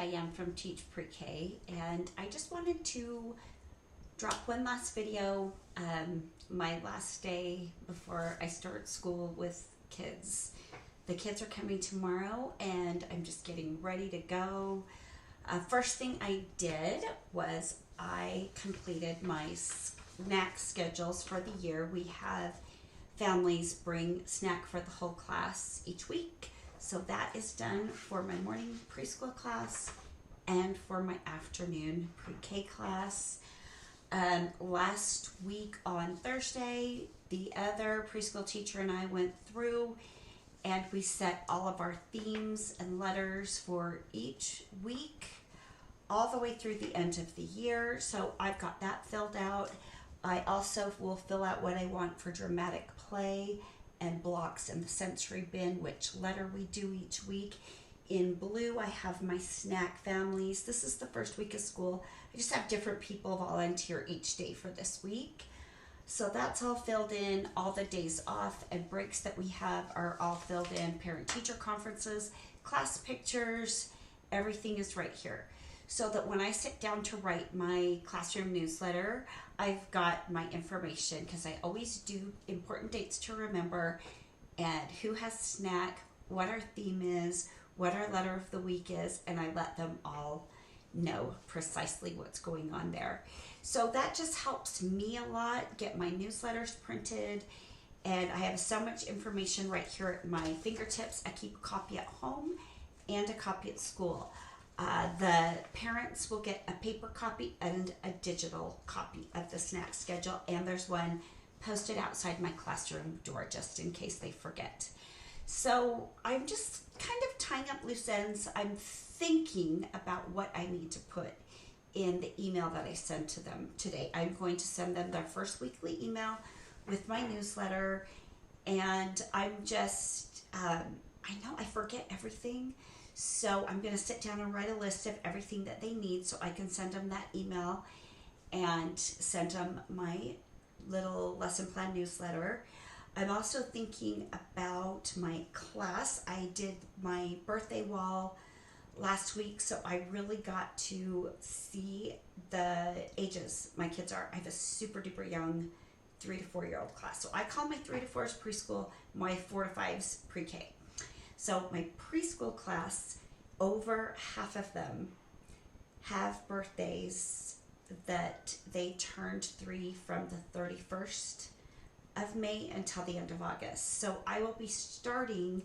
Diane from Teach Pre-K, and I just wanted to drop one last video, my last day before I start school with kids. The kids are coming tomorrow, and I'm just getting ready to go. First thing I did was I completed my snack schedules for the year. We have families bring snack for the whole class each week. So that is done for my morning preschool class and for my afternoon pre-K class. Last week on Thursday, the other preschool teacher and I went through and we set all of our themes and letters for each week all the way through the end of the year. So I've got that filled out. I also will fill out what I want for dramatic play and blocks in the sensory bin, which letter we do each week. In blue, I have my snack families. This is the first week of school. I just have different people volunteer each day for this week. So that's all filled in. All the days off and breaks that we have are all filled in. Parent-teacher conferences, class pictures, everything is right here. So that when I sit down to write my classroom newsletter, I've got my information, because I always do important dates to remember, and who has snack, what our theme is, what our letter of the week is, and I let them all know precisely what's going on there. So that just helps me a lot get my newsletters printed, and I have so much information right here at my fingertips. I keep a copy at home and a copy at school. The parents will get a paper copy and a digital copy of the snack schedule, and there's one posted outside my classroom door just in case they forget. So I'm just kind of tying up loose ends. I'm thinking about what I need to put in the email that I send to them today. I'm going to send them their first weekly email with my newsletter, and I'm just, I know I forget everything. So I'm going to sit down and write a list of everything that they need so I can send them that email and send them my little lesson plan newsletter. I'm also thinking about my class. I did my birthday wall last week, so I really got to see the ages my kids are. I have a super duper young 3 to 4 year old class. So I call my 3 to 4s preschool, my 4 to 5s pre-K. So my preschool class, over half of them have birthdays that they turned 3 from the 31st of May until the end of August. So I will be starting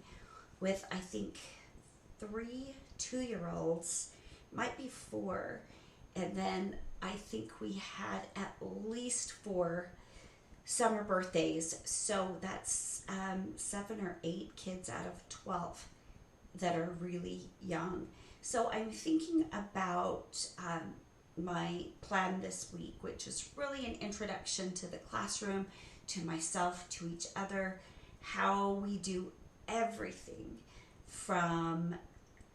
with, I think, 3 2-year-olds, might be 4, and then I think we had at least 4 summer birthdays, so that's 7 or 8 kids out of 12 that are really young. So I'm thinking about my plan this week, which is really an introduction to the classroom, to myself, to each other, how we do everything from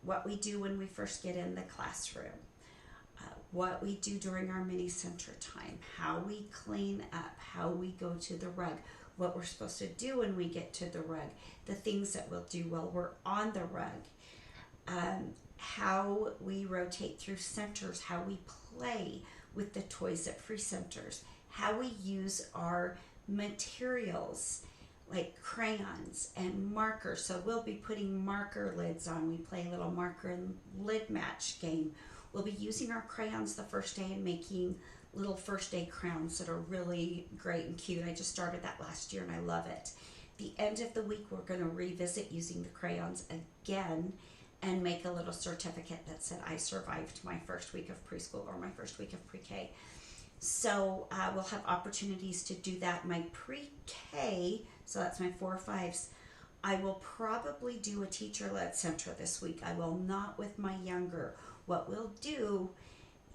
what we do when we first get in the classroom, what we do during our mini center time, how we clean up, how we go to the rug, what we're supposed to do when we get to the rug, the things that we'll do while we're on the rug, how we rotate through centers, how we play with the toys at free centers, how we use our materials like crayons and markers. So we'll be putting marker lids on. We play a little marker and lid match game. We'll be using our crayons the first day and making little first day crowns that are really great and cute. I just started that last year and I love it. The end of the week, we're going to revisit using the crayons again and make a little certificate that said I survived my first week of preschool or my first week of pre-K. So we'll have opportunities to do that. My pre-K, so that's my 4 or 5s, I will probably do a teacher-led center this week. I will not with my younger. What we'll do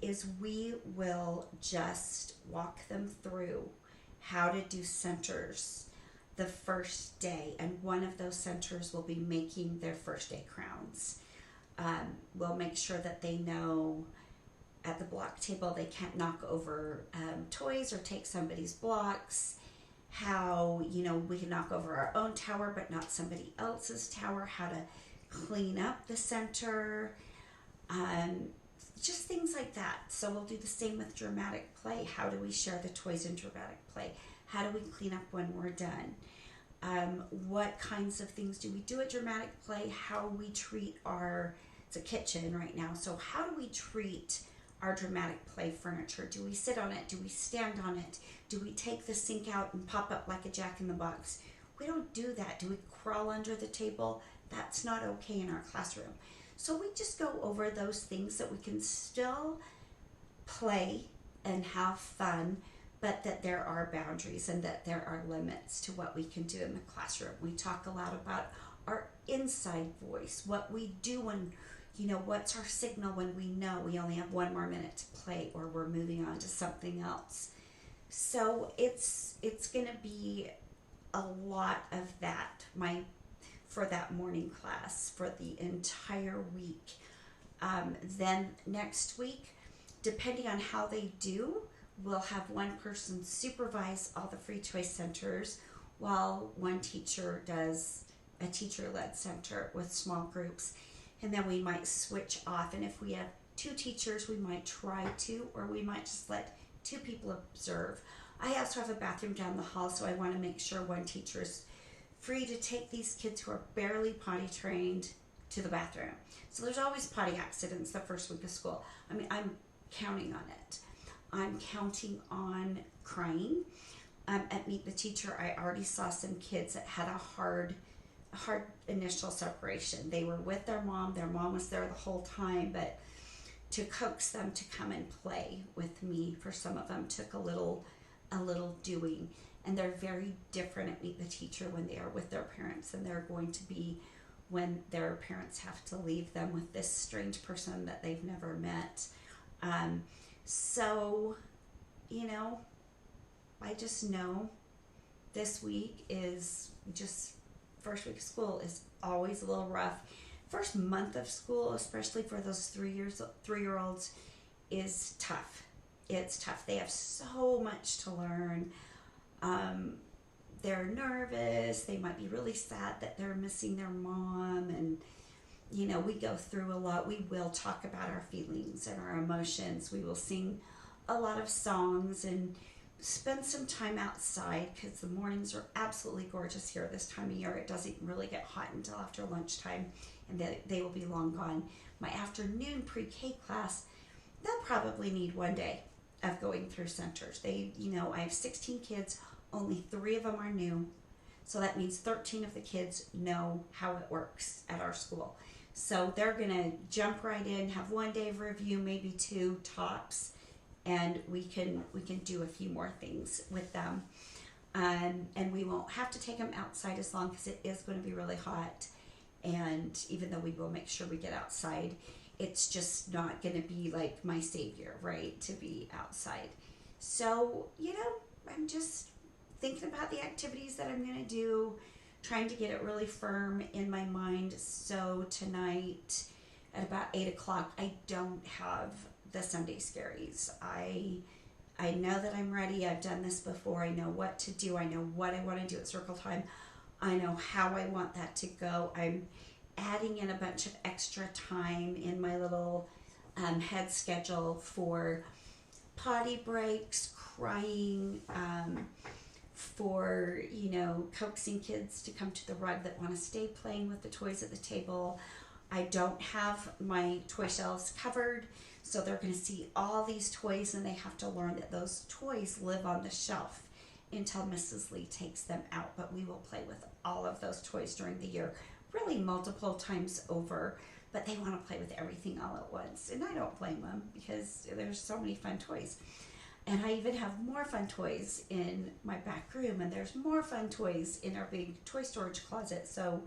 is we will just walk them through how to do centers the first day, and one of those centers will be making their first day crowns. We'll make sure that they know at the block table they can't knock over toys or take somebody's blocks, how we can knock over our own tower but not somebody else's tower, how to clean up the center, Um, just things like that. So we'll do the same with dramatic play. How do we share the toys in dramatic play? How do we clean up when we're done? What kinds of things do we do at dramatic play? How we treat it's a kitchen right now, so how do we treat our dramatic play furniture? Do we sit on it? Do we stand on it? Do we take the sink out and pop up like a jack-in-the-box? We don't do that. Do we crawl under the table? That's not okay in our classroom. So we just go over those things that we can still play and have fun, but that there are boundaries and that there are limits to what we can do in the classroom. We talk a lot about our inside voice, what we do when, what's our signal when we know we only have 1 more minute to play or we're moving on to something else. So it's going to be a lot of that for that morning class for the entire week. Then next week, depending on how they do, we'll have one person supervise all the free choice centers while one teacher does a teacher-led center with small groups. And then we might switch off. And if we have 2 teachers, we might try to, or we might just let 2 people observe. I also have a bathroom down the hall, so I want to make sure one teacher is free to take these kids who are barely potty trained to the bathroom. So there's always potty accidents the first week of school. I mean, I'm counting on it. I'm counting on crying. At Meet the Teacher, I already saw some kids that had a hard initial separation. They were with their mom. Their mom was there the whole time, but to coax them to come and play with me for some of them took a little doing. And they're very different at Meet the Teacher when they are with their parents than they're going to be when their parents have to leave them with this strange person that they've never met. So, I just know this week is just first week of school is always a little rough. First month of school, especially for those 3-year-olds, is tough. It's tough. They have so much to learn. They're nervous. They might be really sad that they're missing their mom, and we go through a lot. We will talk about our feelings and our emotions. We will sing a lot of songs and spend some time outside because the mornings are absolutely gorgeous here this time of year. It doesn't really get hot until after lunchtime, and they will be long gone. My afternoon pre-K class, they'll probably need 1 day of going through centers. I have 16 kids, only 3 of them are new. So that means 13 of the kids know how it works at our school. So they're gonna jump right in, have 1 day of review, maybe 2 tops, and we can do a few more things with them. And we won't have to take them outside as long because it is going to be really hot. And even though we will make sure we get outside, it's just not going to be like my savior, right, to be outside. So, I'm just thinking about the activities that I'm going to do, trying to get it really firm in my mind. So tonight at about 8 o'clock, I don't have the Sunday scaries. I know that I'm ready. I've done this before. I know what to do. I know what I want to do at circle time. I know how I want that to go. I'm adding in a bunch of extra time in my little head schedule for potty breaks, crying, for coaxing kids to come to the rug that want to stay playing with the toys at the table. I don't have my toy shelves covered, so they're going to see all these toys, and they have to learn that those toys live on the shelf until Mrs. Lee takes them out. But we will play with all of those toys during the year, really multiple times over. But they want to play with everything all at once, and I don't blame them because there's so many fun toys. And I even have more fun toys in my back room, and there's more fun toys in our big toy storage closet. So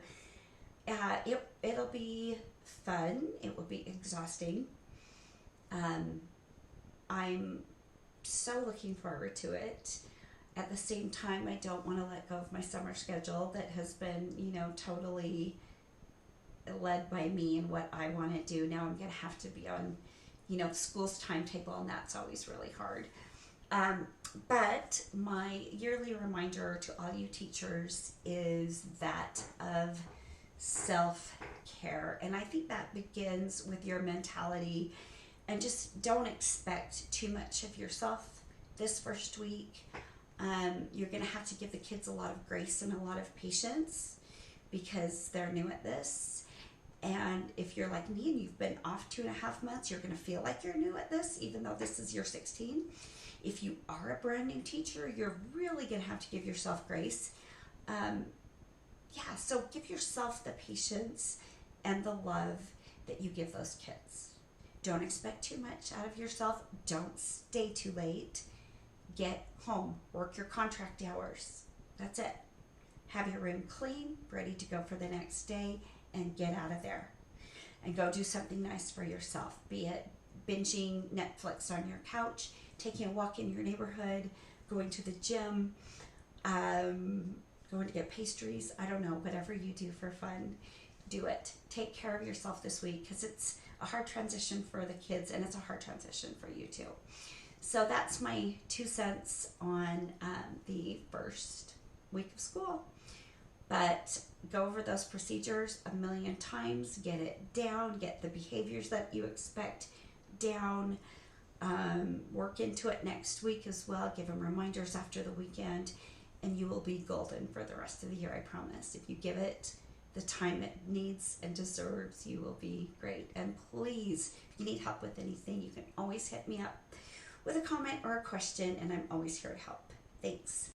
it'll be fun. It will be exhausting. I'm so looking forward to it. At the same time, I don't want to let go of my summer schedule that has been, totally led by me and what I want to do. Now I'm going to have to be on, school's timetable, and that's always really hard. But my yearly reminder to all you teachers is that of self-care. And I think that begins with your mentality, and just don't expect too much of yourself this first week. You're going to have to give the kids a lot of grace and a lot of patience because they're new at this. And if you're like me and you've been off 2.5 months, you're going to feel like you're new at this, even though this is year 16. If you are a brand new teacher, you're really going to have to give yourself grace. So give yourself the patience and the love that you give those kids. Don't expect too much out of yourself. Don't stay too late. Get home, work your contract hours. That's it. Have your room clean, ready to go for the next day, and get out of there. And go do something nice for yourself, be it binging Netflix on your couch, taking a walk in your neighborhood, going to the gym, going to get pastries. I don't know, whatever you do for fun, do it. Take care of yourself this week because it's a hard transition for the kids and it's a hard transition for you too. So that's my 2 cents on the first week of school. But go over those procedures a million times, get it down, get the behaviors that you expect down, work into it next week as well, give them reminders after the weekend, and you will be golden for the rest of the year, I promise. If you give it the time it needs and deserves, you will be great. And please, if you need help with anything, you can always hit me up with a comment or a question, and I'm always here to help. Thanks.